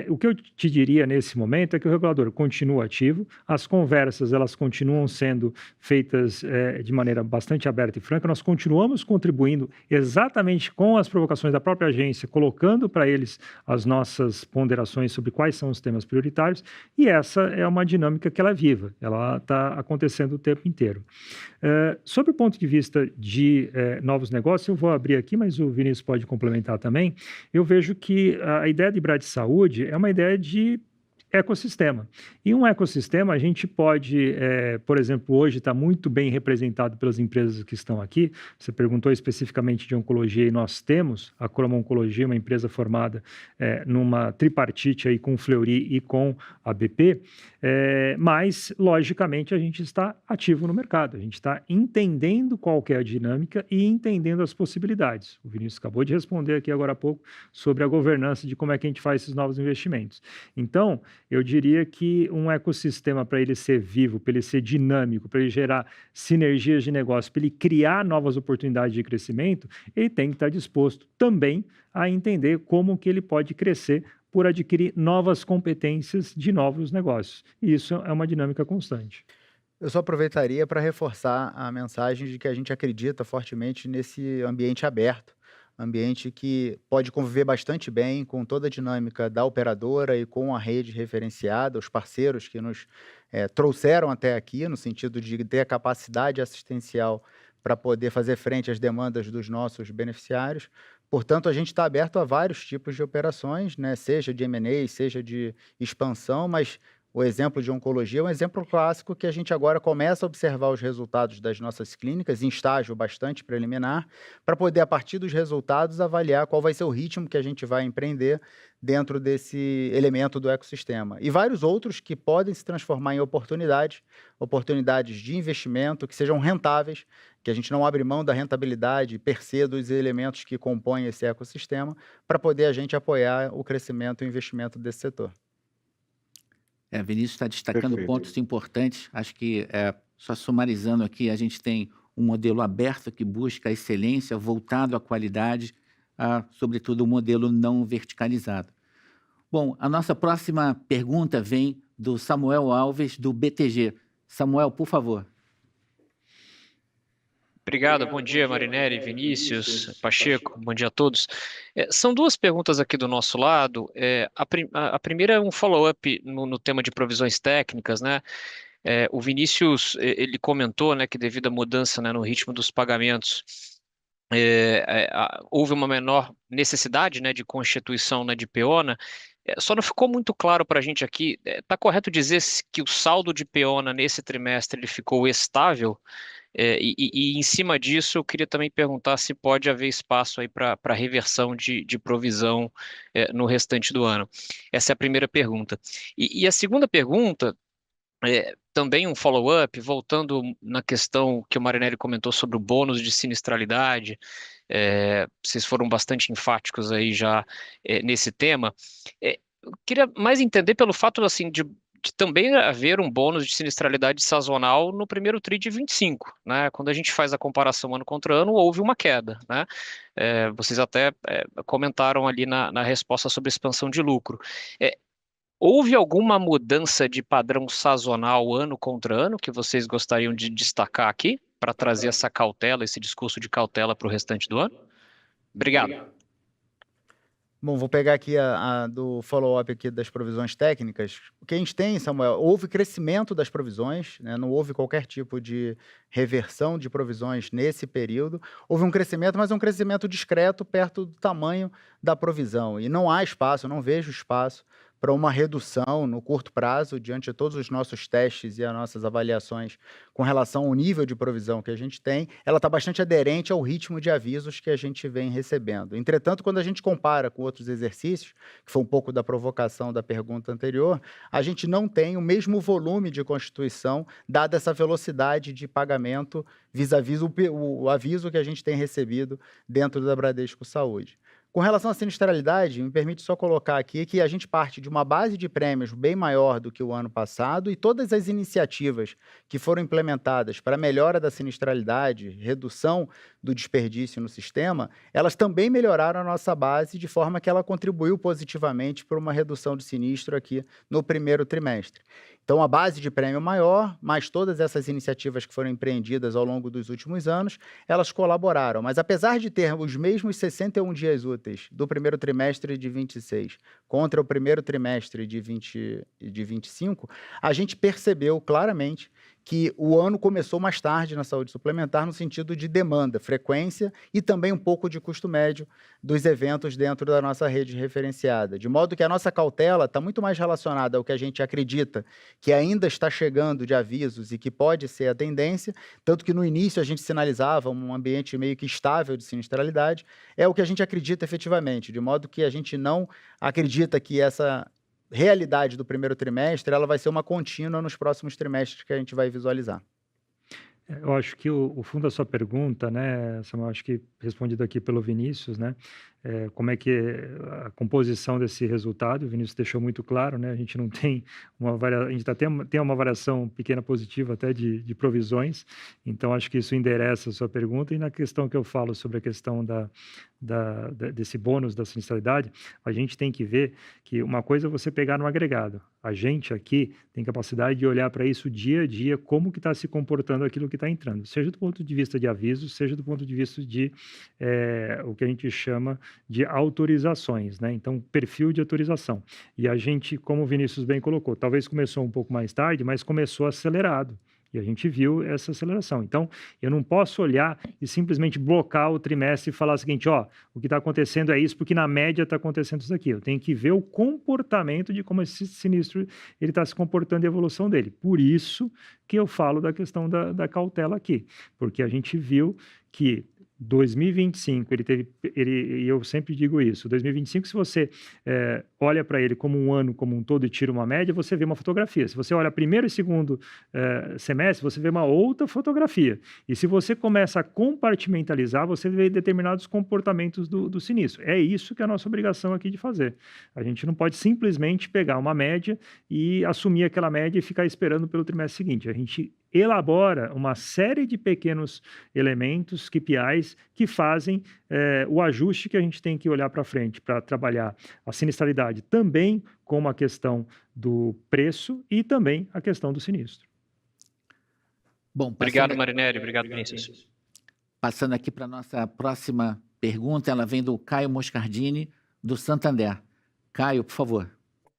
o que eu te diria nesse momento é que o regulador continua ativo, as conversas elas continuam sendo feitas de maneira bastante aberta e franca, nós continuamos contribuindo exatamente com as provocações da própria agência, colocando para eles as nossas ponderações sobre quais são os temas prioritários, e essa é uma dinâmica que ela é viva, ela está acontecendo o tempo inteiro. Sobre o ponto de vista de novos negócios, eu vou abrir aqui, mas o Vinícius pode complementar também, eu vejo que a ideia de Brad Saúde é uma ideia de ecossistema. E um ecossistema, a gente pode, por exemplo, hoje está muito bem representado pelas empresas que estão aqui. Você perguntou especificamente de oncologia e nós temos a Cromo Oncologia, uma empresa formada numa tripartite aí com o Fleury e com a BP, mas, logicamente, a gente está ativo no mercado, a gente está entendendo qual que é a dinâmica e entendendo as possibilidades. O Vinícius acabou de responder aqui agora há pouco sobre a governança de como é que a gente faz esses novos investimentos. Então, eu diria que um ecossistema, para ele ser vivo, para ele ser dinâmico, para ele gerar sinergias de negócio, para ele criar novas oportunidades de crescimento, ele tem que estar disposto também a entender como que ele pode crescer por adquirir novas competências de novos negócios. E isso é uma dinâmica constante.
Eu só aproveitaria para reforçar a mensagem de que a gente acredita fortemente nesse ambiente aberto, ambiente que pode conviver bastante bem com toda a dinâmica da operadora e com a rede referenciada, os parceiros que nos trouxeram até aqui, no sentido de ter a capacidade assistencial para poder fazer frente às demandas dos nossos beneficiários. Portanto, a gente está aberto a vários tipos de operações, né? Seja de M&A, seja de expansão, mas o exemplo de oncologia é um exemplo clássico que a gente agora começa a observar os resultados das nossas clínicas em estágio bastante preliminar, para poder, a partir dos resultados, avaliar qual vai ser o ritmo que a gente vai empreender dentro desse elemento do ecossistema. E vários outros que podem se transformar em oportunidades de investimento que sejam rentáveis, que a gente não abre mão da rentabilidade per se dos elementos que compõem esse ecossistema, para poder a gente apoiar o crescimento e o investimento desse setor.
Vinícius está destacando
Perfeito.
pontos importantes. Acho que, só sumarizando aqui, a gente tem um modelo aberto que busca a excelência, voltado à qualidade, sobretudo um modelo não verticalizado. Bom, a nossa próxima pergunta vem do Samuel Alves, do BTG. Samuel, por favor.
Obrigado, bom dia Marinelli, Vinícius, Pacheco, bom dia a todos. São duas perguntas aqui do nosso lado. A primeira é um follow-up no tema de provisões técnicas, né? O Vinícius, ele comentou, né, que devido à mudança, né, no ritmo dos pagamentos, houve uma menor necessidade, né, de constituição, né, de PEONA. Só não ficou muito claro para a gente aqui, está correto dizer que o saldo de PEONA nesse trimestre ele ficou estável? E em cima disso, eu queria também perguntar se pode haver espaço aí para reversão de provisão no restante do ano. Essa é a primeira pergunta. E a segunda pergunta, também um follow-up, voltando na questão que o Marinelli comentou sobre o bônus de sinistralidade, vocês foram bastante enfáticos aí já nesse tema. Eu queria mais entender pelo fato assim, de também haver um bônus de sinistralidade sazonal no primeiro TRI de 25, né? Quando a gente faz a comparação ano contra ano, houve uma queda, né? Vocês até comentaram ali na resposta sobre expansão de lucro. Houve alguma mudança de padrão sazonal ano contra ano que vocês gostariam de destacar aqui, para trazer essa cautela, esse discurso de cautela para o restante do ano? Obrigado.
Bom, vou pegar aqui a do follow-up aqui das provisões técnicas. O que a gente tem, Samuel, houve crescimento das provisões, né? Não houve qualquer tipo de reversão de provisões nesse período. Houve um crescimento, mas um crescimento discreto perto do tamanho da provisão. E não há espaço, eu não vejo espaço para uma redução no curto prazo, diante de todos os nossos testes e as nossas avaliações com relação ao nível de provisão que a gente tem, ela está bastante aderente ao ritmo de avisos que a gente vem recebendo. Entretanto, quando a gente compara com outros exercícios, que foi um pouco da provocação da pergunta anterior, a gente não tem o mesmo volume de constituição, dada essa velocidade de pagamento vis-à-vis o aviso que a gente tem recebido dentro da Bradesco Saúde. Com relação à sinistralidade, me permite só colocar aqui que a gente parte de uma base de prêmios bem maior do que o ano passado e todas as iniciativas que foram implementadas para a melhora da sinistralidade, redução do desperdício no sistema, elas também melhoraram a nossa base de forma que ela contribuiu positivamente para uma redução de sinistro aqui no primeiro trimestre. Então, a base de prêmio maior, mais todas essas iniciativas que foram empreendidas ao longo dos últimos anos, elas colaboraram. Mas, apesar de ter os mesmos 61 dias úteis do primeiro trimestre de 26 contra o primeiro trimestre de 25, a gente percebeu claramente que o ano começou mais tarde na saúde suplementar no sentido de demanda, frequência e também um pouco de custo médio dos eventos dentro da nossa rede referenciada. De modo que a nossa cautela está muito mais relacionada ao que a gente acredita que ainda está chegando de avisos e que pode ser a tendência, tanto que no início a gente sinalizava um ambiente meio que estável de sinistralidade, é o que a gente acredita efetivamente, de modo que a gente não acredita que essa realidade do primeiro trimestre, ela vai ser uma contínua nos próximos trimestres que a gente vai visualizar.
Eu acho que o fundo da sua pergunta, né, Samuel, acho que respondido aqui pelo Vinícius, né, como é que é a composição desse resultado. O Vinícius deixou muito claro, né? A gente não tem a gente tem uma variação pequena positiva até de provisões, então acho que isso endereça a sua pergunta. E na questão que eu falo sobre a questão desse bônus da sinistralidade, a gente tem que ver que uma coisa é você pegar no agregado. A gente aqui tem capacidade de olhar para isso dia a dia, como que está se comportando aquilo que está entrando, seja do ponto de vista de aviso, seja do ponto de vista de o que a gente chama de autorizações, né? Então, perfil de autorização. E a gente, como o Vinícius bem colocou, talvez começou um pouco mais tarde, mas começou acelerado. E a gente viu essa aceleração. Então, eu não posso olhar e simplesmente blocar o trimestre e falar o seguinte, ó, o que está acontecendo é isso, porque na média está acontecendo isso aqui. Eu tenho que ver o comportamento de como esse sinistro ele está se comportando e a evolução dele. Por isso que eu falo da questão da cautela aqui, porque a gente viu que 2025, e eu sempre digo isso, 2025, se você olha para ele como um ano como um todo e tira uma média, você vê uma fotografia. Se você olha primeiro e segundo semestre, você vê uma outra fotografia. E se você começa a compartimentalizar, você vê determinados comportamentos do sinistro. É isso que é a nossa obrigação aqui de fazer. A gente não pode simplesmente pegar uma média e assumir aquela média e ficar esperando pelo trimestre seguinte. A gente elabora uma série de pequenos elementos, KPIs, que fazem o ajuste que a gente tem que olhar para frente para trabalhar a sinistralidade também com a questão do preço e também a questão do sinistro.
Bom,
Obrigado, Marinelli. Obrigado, Vinícius.
Passando aqui para a nossa próxima pergunta, ela vem do Caio Moscardini, do Santander. Caio, por favor.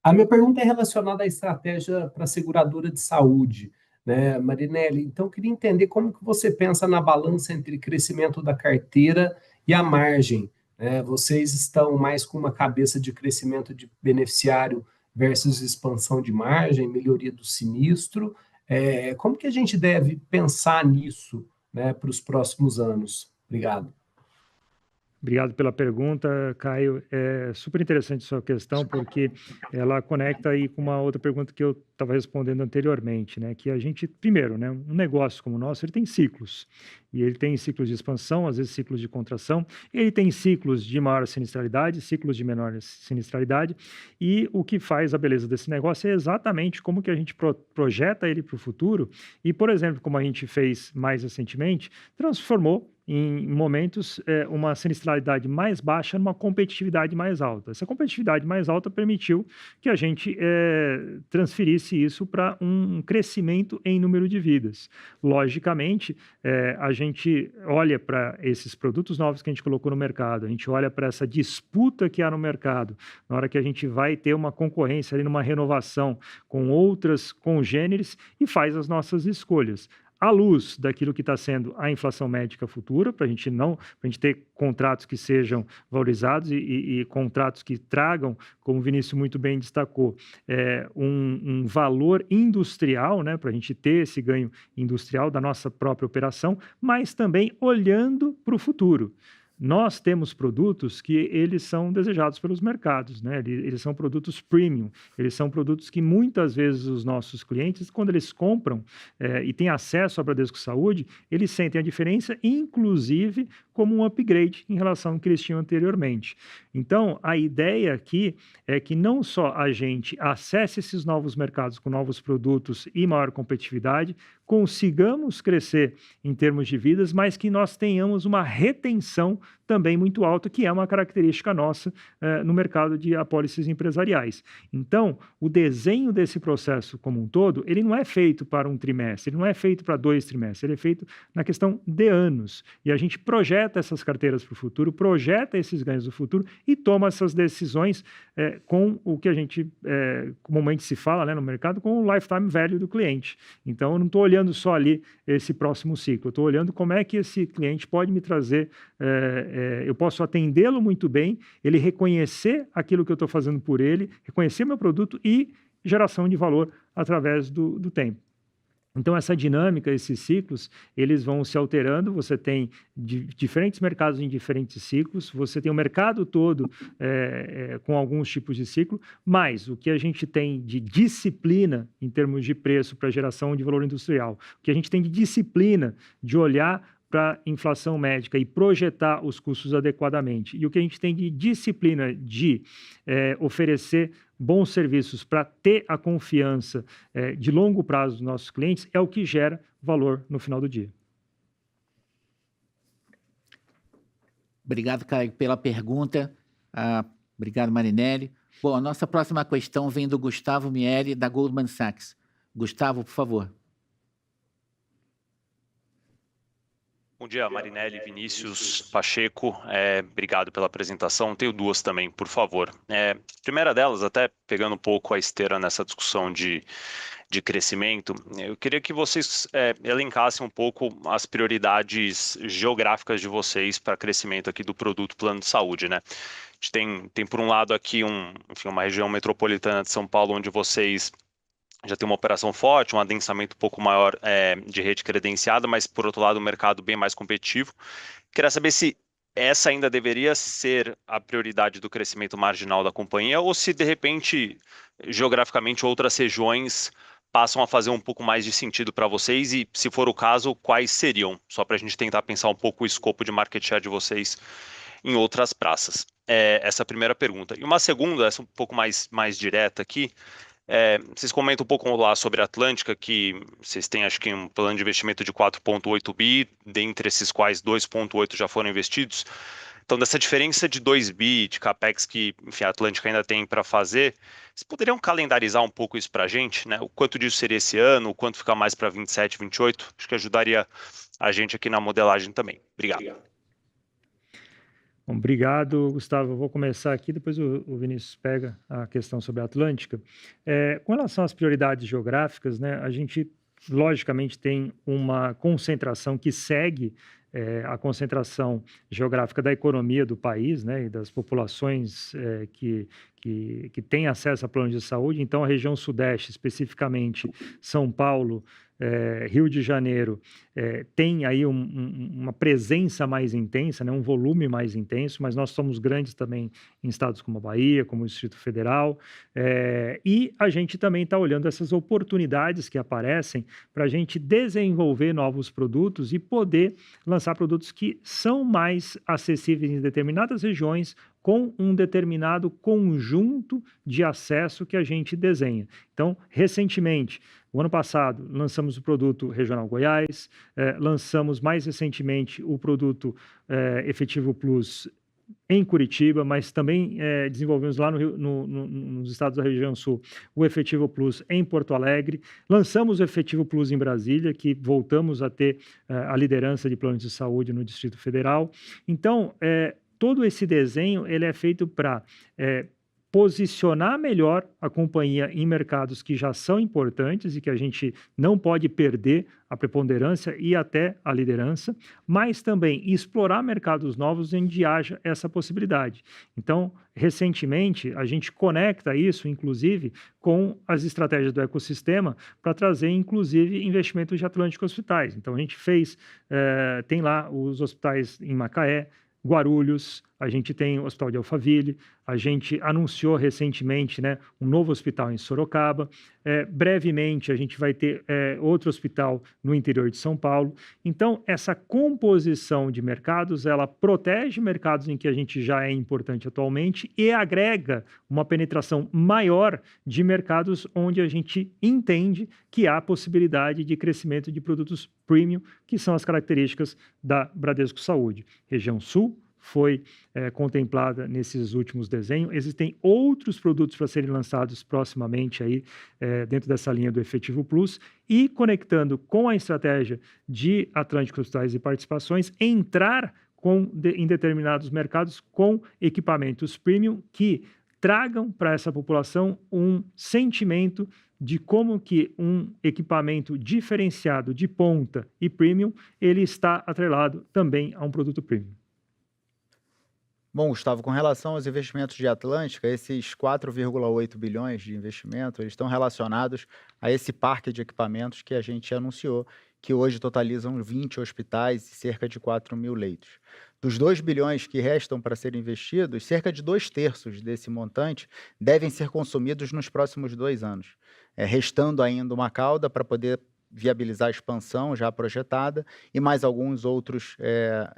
A minha pergunta é relacionada à estratégia para a seguradora de saúde, né, Marinelli? Então, eu queria entender como que você pensa na balança entre crescimento da carteira e a margem, né? Vocês estão mais com uma cabeça de crescimento de beneficiário versus expansão de margem, melhoria do sinistro. Como que a gente deve pensar nisso, né, para os próximos anos? Obrigado.
Obrigado pela pergunta, Caio. É super interessante a sua questão, porque ela conecta aí com uma outra pergunta que eu estava respondendo anteriormente, né? Que a gente, primeiro, né, um negócio como o nosso, ele tem ciclos. E ele tem ciclos de expansão, às vezes ciclos de contração, ele tem ciclos de maior sinistralidade, ciclos de menor sinistralidade, e o que faz a beleza desse negócio é exatamente como que a gente projeta ele para o futuro, e, por exemplo, como a gente fez mais recentemente, transformou em momentos uma sinistralidade mais baixa numa competitividade mais alta. Essa competitividade mais alta permitiu que a gente transferisse isso para um crescimento em número de vidas. Logicamente, a gente olha para esses produtos novos que a gente colocou no mercado, a gente olha para essa disputa que há no mercado, na hora que a gente vai ter uma concorrência ali numa renovação com outras congêneres e faz as nossas escolhas. À luz daquilo que está sendo a inflação médica futura, para a gente ter contratos que sejam valorizados e contratos que tragam, como o Vinícius muito bem destacou, um valor industrial, né, para a gente ter esse ganho industrial da nossa própria operação, mas também olhando para o futuro. Nós temos produtos que eles são desejados pelos mercados, né? Eles são produtos premium, eles são produtos que muitas vezes os nossos clientes, quando eles compram e têm acesso à Bradesco Saúde, eles sentem a diferença, inclusive como um upgrade em relação ao que eles tinham anteriormente. Então, a ideia aqui é que não só a gente acesse esses novos mercados com novos produtos e maior competitividade, consigamos crescer em termos de vidas, mas que nós tenhamos uma retenção também muito alta, que é uma característica nossa no mercado de apólices empresariais. Então, o desenho desse processo como um todo, ele não é feito para um trimestre, ele não é feito para 2 trimestres, ele é feito na questão de anos. E a gente projeta essas carteiras para o futuro, projeta esses ganhos do futuro e toma essas decisões com o que a gente comumente se fala, né, no mercado, com o lifetime value do cliente. Então, eu não estou olhando só ali esse próximo ciclo, eu estou olhando como é que esse cliente pode me trazer, eu posso atendê-lo muito bem, ele reconhecer aquilo que eu estou fazendo por ele, reconhecer meu produto e geração de valor através do tempo. Então, essa dinâmica, esses ciclos, eles vão se alterando, você tem diferentes mercados em diferentes ciclos, você tem o mercado todo com alguns tipos de ciclo, mas o que a gente tem de disciplina em termos de preço para geração de valor industrial, o que a gente tem de disciplina de olhar para a inflação médica e projetar os custos adequadamente. E o que a gente tem de disciplina de oferecer bons serviços para ter a confiança de longo prazo dos nossos clientes é o que gera valor no final do dia.
Obrigado, Caio, pela pergunta. Obrigado, Marinelli. Bom, a nossa próxima questão vem do Gustavo Miele, da Goldman Sachs. Gustavo, por favor.
Bom dia, Marinelli, Vinícius, Pacheco. Obrigado pela apresentação. Tenho duas também, por favor. Primeira delas, até pegando um pouco a esteira nessa discussão de crescimento, eu queria que vocês elencassem um pouco as prioridades geográficas de vocês para crescimento aqui do produto Plano de Saúde, né? A gente tem por um lado aqui uma região metropolitana de São Paulo, onde vocês já tem uma operação forte, um adensamento um pouco maior de rede credenciada, mas, por outro lado, um mercado bem mais competitivo. Queria saber se essa ainda deveria ser a prioridade do crescimento marginal da companhia ou se, de repente, geograficamente, outras regiões passam a fazer um pouco mais de sentido para vocês e, se for o caso, quais seriam? Só para a gente tentar pensar um pouco o escopo de market share de vocês em outras praças. Essa é a primeira pergunta. E uma segunda, essa um pouco mais direta aqui, vocês comentam um pouco lá sobre a Atlântica, que vocês têm, acho que, um plano de investimento de 4,8 bi, dentre esses quais 2,8 já foram investidos. Então, dessa diferença de 2 bi de CAPEX que, enfim, a Atlântica ainda tem para fazer, vocês poderiam calendarizar um pouco isso para a gente, né? O quanto disso seria esse ano, o quanto fica mais para 27, 28? Acho que ajudaria a gente aqui na modelagem também. Obrigado.
Bom, obrigado, Gustavo. Eu vou começar aqui, depois o Vinícius pega a questão sobre a Atlântica. Com relação às prioridades geográficas, né, a gente, logicamente, tem uma concentração que segue a concentração geográfica da economia do país, né, e das populações que têm acesso a planos de saúde. Então, a região sudeste, especificamente São Paulo, Rio de Janeiro, tem aí uma presença mais intensa, né, um volume mais intenso, mas nós somos grandes também em estados como a Bahia, como o Distrito Federal, e a gente também está olhando essas oportunidades que aparecem para a gente desenvolver novos produtos e poder lançar produtos que são mais acessíveis em determinadas regiões, com um determinado conjunto de acesso que a gente desenha. Então, recentemente, o ano passado, lançamos o produto Regional Goiás, lançamos mais recentemente o produto Efetivo Plus em Curitiba, mas também desenvolvemos lá nos estados da região sul o Efetivo Plus em Porto Alegre, lançamos o Efetivo Plus em Brasília, que voltamos a ter a liderança de planos de saúde no Distrito Federal. Então, todo esse desenho ele é feito para posicionar melhor a companhia em mercados que já são importantes e que a gente não pode perder a preponderância e até a liderança, mas também explorar mercados novos onde haja essa possibilidade. Então, recentemente, a gente conecta isso, inclusive, com as estratégias do ecossistema para trazer, inclusive, investimentos de Atlântica Hospitais. Então, a gente tem lá os hospitais em Macaé, Guarulhos, a gente tem o Hospital de Alphaville, a gente anunciou recentemente, né, um novo hospital em Sorocaba, brevemente a gente vai ter outro hospital no interior de São Paulo. Então, essa composição de mercados, ela protege mercados em que a gente já é importante atualmente e agrega uma penetração maior de mercados onde a gente entende que há possibilidade de crescimento de produtos premium, que são as características da Bradesco Saúde. Região Sul foi contemplada nesses últimos desenhos. Existem outros produtos para serem lançados proximamente aí, dentro dessa linha do Efetivo Plus, e conectando com a estratégia de Atlântica Hospitais e Participações, entrar em determinados mercados com equipamentos premium que tragam para essa população um sentimento de como que um equipamento diferenciado de ponta e premium, ele está atrelado também a um produto premium.
Bom, Gustavo, com relação aos investimentos de Atlântica, esses 4,8 bilhões de investimento, eles estão relacionados a esse parque de equipamentos que a gente anunciou, que hoje totalizam 20 hospitais e cerca de 4 mil leitos. Dos 2 bilhões que restam para serem investidos, cerca de 2/3 desse montante devem ser consumidos nos próximos 2 anos, restando ainda uma cauda para poder viabilizar a expansão já projetada e mais alguns outros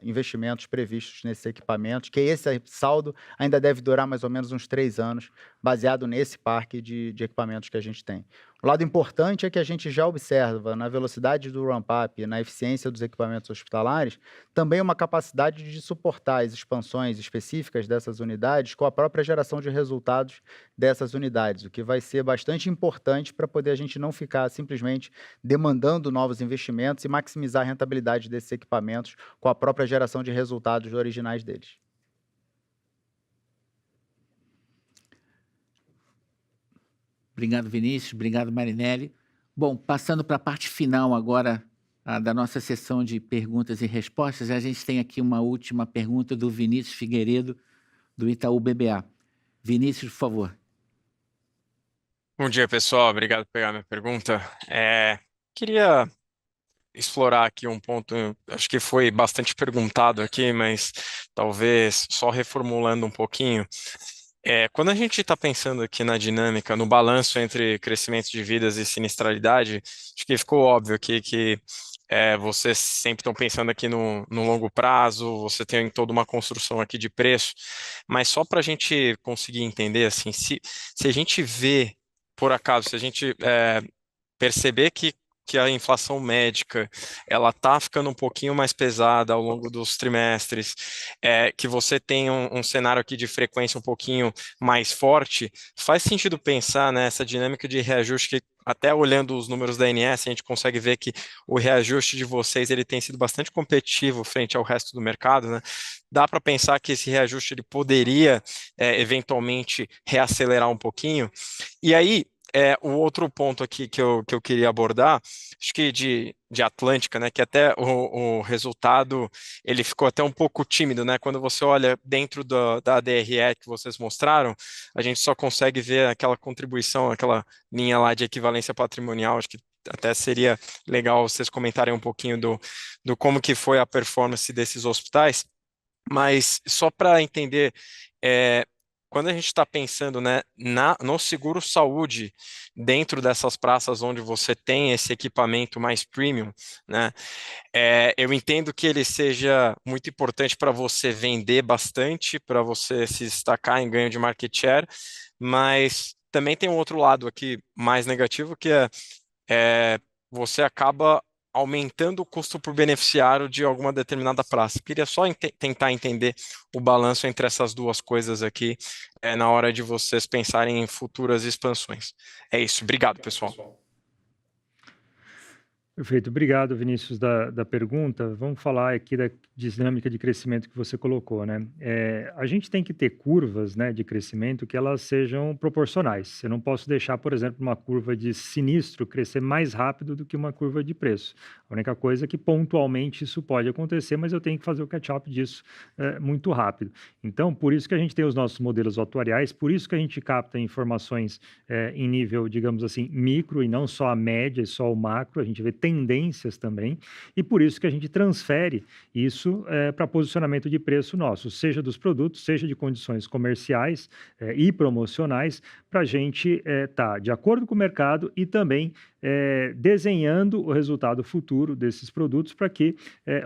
investimentos previstos nesses equipamentos, que esse saldo ainda deve durar mais ou menos uns 3 anos, baseado nesse parque de equipamentos que a gente tem. O lado importante é que a gente já observa na velocidade do ramp-up, na eficiência dos equipamentos hospitalares, também uma capacidade de suportar as expansões específicas dessas unidades com a própria geração de resultados dessas unidades, o que vai ser bastante importante para poder a gente não ficar simplesmente demandando novos investimentos e maximizar a rentabilidade desses equipamentos com a própria geração de resultados originais deles.
Obrigado, Vinícius. Obrigado, Marinelli. Bom, passando para a parte final agora da nossa sessão de perguntas e respostas, a gente tem aqui uma última pergunta do Vinícius Figueiredo, do Itaú BBA. Vinícius, por favor.
Bom dia, pessoal. Obrigado por pegar minha pergunta. Queria explorar aqui um ponto, acho que foi bastante perguntado aqui, mas talvez só reformulando um pouquinho. Quando a gente está pensando aqui na dinâmica, no balanço entre crescimento de vidas e sinistralidade, acho que ficou óbvio aqui que vocês sempre estão pensando aqui no longo prazo, você tem toda uma construção aqui de preço, mas só para a gente conseguir entender, assim, se a gente vê, por acaso, se a gente perceber que a inflação médica ela está ficando um pouquinho mais pesada ao longo dos trimestres, que você tem um cenário aqui de frequência um pouquinho mais forte, faz sentido pensar nessa dinâmica de reajuste que até olhando os números da ANS, a gente consegue ver que o reajuste de vocês ele tem sido bastante competitivo frente ao resto do mercado, né? Dá para pensar que esse reajuste ele poderia eventualmente reacelerar um pouquinho. E aí, o outro ponto aqui que eu queria abordar, acho que de Atlântica, né, que até o resultado ele ficou até um pouco tímido, né? Quando você olha dentro da DRE que vocês mostraram, a gente só consegue ver aquela contribuição, aquela linha lá de equivalência patrimonial. Acho que até seria legal vocês comentarem um pouquinho do como que foi a performance desses hospitais, mas só para entender, quando a gente está pensando, né, no seguro saúde, dentro dessas praças onde você tem esse equipamento mais premium, né, eu entendo que ele seja muito importante para você vender bastante, para você se destacar em ganho de market share, mas também tem um outro lado aqui mais negativo, que você acaba aumentando o custo por beneficiário de alguma determinada praça. Queria só tentar entender o balanço entre essas duas coisas aqui na hora de vocês pensarem em futuras expansões. É isso. Obrigado, pessoal.
Perfeito. Obrigado, Vinícius, da pergunta. Vamos falar aqui da dinâmica de crescimento que você colocou, né? A gente tem que ter curvas, né, de crescimento que elas sejam proporcionais. Eu não posso deixar, por exemplo, uma curva de sinistro crescer mais rápido do que uma curva de preço. A única coisa é que pontualmente isso pode acontecer, mas eu tenho que fazer o catch-up disso muito rápido. Então, por isso que a gente tem os nossos modelos atuariais, por isso que a gente capta informações em nível, digamos assim, micro e não só a média e só o macro, a gente vê tendências também, e por isso que a gente transfere isso para posicionamento de preço nosso, seja dos produtos, seja de condições comerciais e promocionais, para a gente estar de acordo com o mercado e também desenhando o resultado futuro desses produtos para que,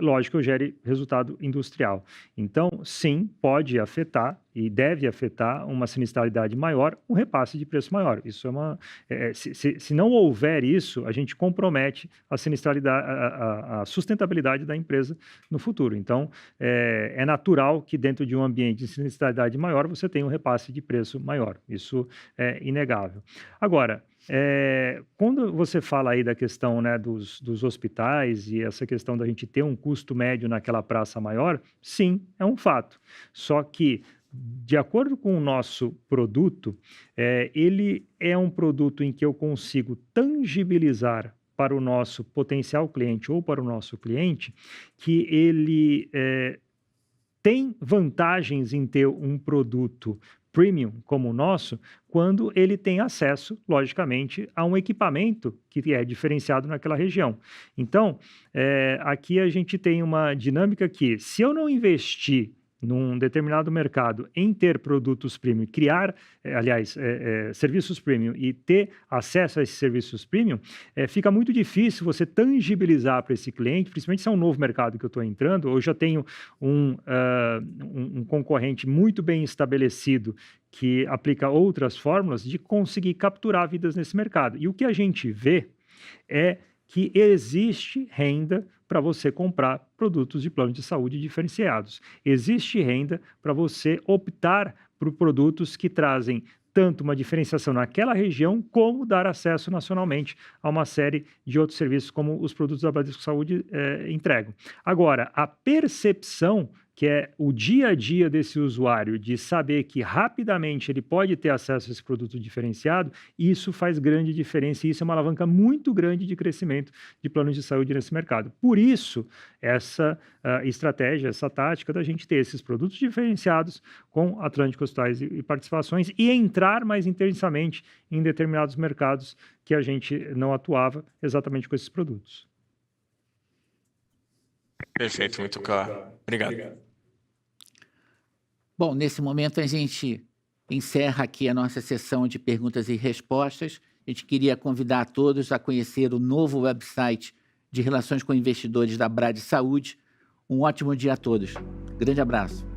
lógico, eu gere resultado industrial. Então, sim, pode afetar e deve afetar uma sinistralidade maior, um repasse de preço maior. Isso se não houver isso, a gente compromete a sinistralidade, a sustentabilidade da empresa no futuro. Então, é natural que dentro de um ambiente de sinistralidade maior, você tenha um repasse de preço maior. Isso é inegável. Agora, quando você fala aí da questão, né, dos hospitais e essa questão da gente ter um custo médio naquela praça maior, sim, é um fato. Só que, de acordo com o nosso produto, ele é um produto em que eu consigo tangibilizar para o nosso potencial cliente ou para o nosso cliente que ele tem vantagens em ter um produto premium como o nosso, quando ele tem acesso, logicamente, a um equipamento que é diferenciado naquela região. Então, aqui a gente tem uma dinâmica que, se eu não investir num determinado mercado em ter produtos premium, criar, serviços premium e ter acesso a esses serviços premium, fica muito difícil você tangibilizar para esse cliente, principalmente se é um novo mercado que eu estou entrando, ou já tenho um concorrente muito bem estabelecido que aplica outras fórmulas, de conseguir capturar vidas nesse mercado. E o que a gente vê é que existe renda para você comprar produtos de plano de saúde diferenciados. Existe renda para você optar por produtos que trazem tanto uma diferenciação naquela região, como dar acesso nacionalmente a uma série de outros serviços, como os produtos da Bradesco Saúde entregam. Agora, a percepção, que é o dia a dia desse usuário, de saber que rapidamente ele pode ter acesso a esse produto diferenciado, isso faz grande diferença e isso é uma alavanca muito grande de crescimento de planos de saúde nesse mercado. Por isso, essa estratégia, essa tática da gente ter esses produtos diferenciados com Atlântico Hospitais e Participações e entrar mais intensamente em determinados mercados que a gente não atuava exatamente com esses produtos.
Perfeito, muito claro. Obrigado.
Bom, nesse momento a gente encerra aqui a nossa sessão de perguntas e respostas. A gente queria convidar a todos a conhecer o novo website de relações com investidores da Brad Saúde. Um ótimo dia a todos. Grande abraço.